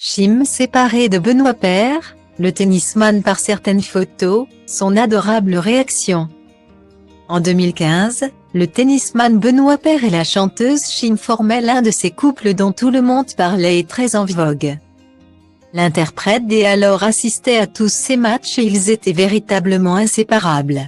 Chim séparé de Benoît Paire, le tennisman par certaines photos, son adorable réaction. En 2015, le tennisman Benoît Paire et la chanteuse Chim formaient l'un de ces couples dont tout le monde parlait et très en vogue. L'interprète et alors assistait à tous ces matchs et ils étaient véritablement inséparables.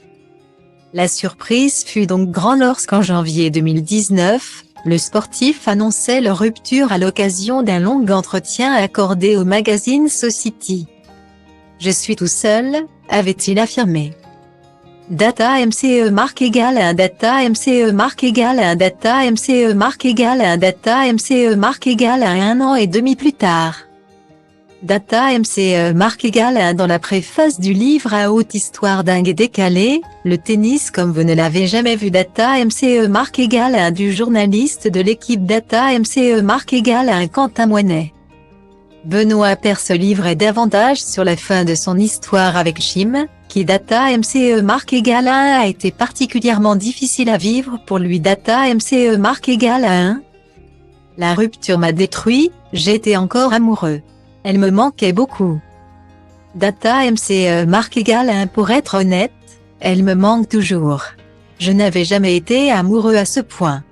La surprise fut donc grande lorsqu'en janvier 2019, le sportif annonçait leur rupture à l'occasion d'un long entretien accordé au magazine Society. « Je suis tout seul », avait-il affirmé. Data MCE marque égale à 1 data MCE marque égale à 1 data MCE marque égale à 1 data MCE marque égale à 1 an et demi plus tard. Data MCE marque égale à 1 dans la préface du livre à haute histoire dingue et décalée, le tennis comme vous ne l'avez jamais vu. Data MCE marque égale à 1 du journaliste de l'équipe. Data MCE marque égale à 1 Quentin Moinet. Benoît Paire se livrait davantage sur la fin de son histoire avec Chim, qui Data MCE marque égale à 1 a été particulièrement difficile à vivre pour lui. Data MCE marque égale à 1. La rupture m'a détruit, j'étais encore amoureux. Elle me manquait beaucoup. Data MCE marque égale à 1 pour être honnête, elle me manque toujours. Je n'avais jamais été amoureux à ce point.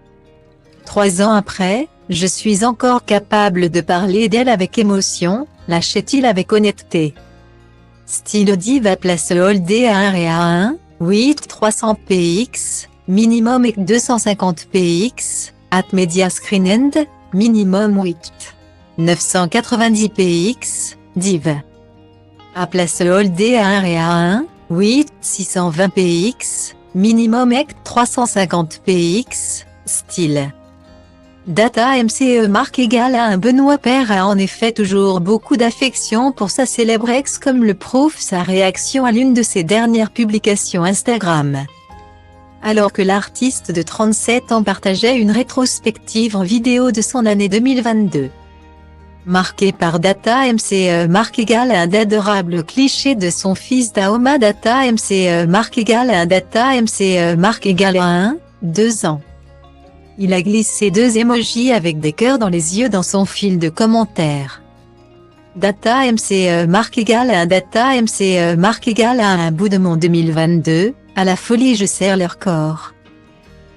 3 ans après, je suis encore capable de parler d'elle avec émotion, lâchait-il avec honnêteté. Style Diva place Holdé à 1 et à 1, 8 300 px, minimum et 250 px, at media screen end, minimum 8. 990 px, div. À place Holdé à 1 et à 1, 8 620 px, minimum et 350 px, style. Data MCE marque égale à 1 Benoît Paire a en effet toujours beaucoup d'affection pour sa célèbre ex comme le prouve sa réaction à l'une de ses dernières publications Instagram. Alors que l'artiste de 37 ans partageait une rétrospective en vidéo de son année 2022. Marqué par Data MCE marque égale à 1 d'adorable cliché de son fils Tahoma. Data MCE marque égale à 1 Data MCE marque égale à 1, 2 ans. Il a glissé 2 emojis avec des cœurs dans les yeux dans son fil de commentaires. Data MCE marque égale à 1 Data MCE marque égale à 1 bout de mon 2022, à la folie je serre leur corps.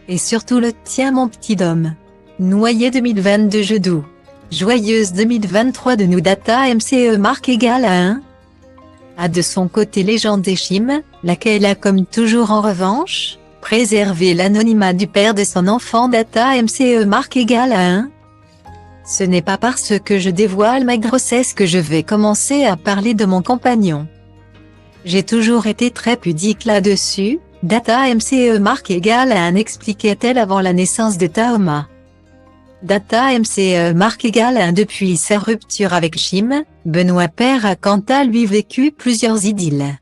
Et surtout le tien mon petit dôme. Noyé 2022 je doux. Joyeuse 2023 de nous. Data MCE marque égale à 1. A de son côté légende des Chim, laquelle a comme toujours en revanche, préservé l'anonymat du père de son enfant. Data MCE marque égale à 1. Ce n'est pas parce que je dévoile ma grossesse que je vais commencer à parler de mon compagnon. J'ai toujours été très pudique là-dessus. Data MCE marque égale à 1 expliquait-elle avant la naissance de Tahoma. Data MCE marque égale à 1 depuis sa rupture avec Chim, Benoît Paire a quant à lui vécu plusieurs idylles,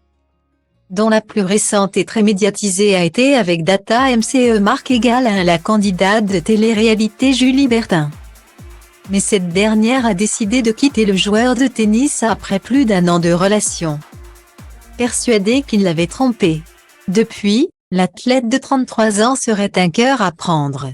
dont la plus récente et très médiatisée a été avec Data MCE marque égale à 1 la candidate de télé-réalité Julie Bertin. Mais cette dernière a décidé de quitter le joueur de tennis après plus d'1 an de relation. Persuadée qu'il l'avait trompée. Depuis, l'athlète de 33 ans serait un cœur à prendre.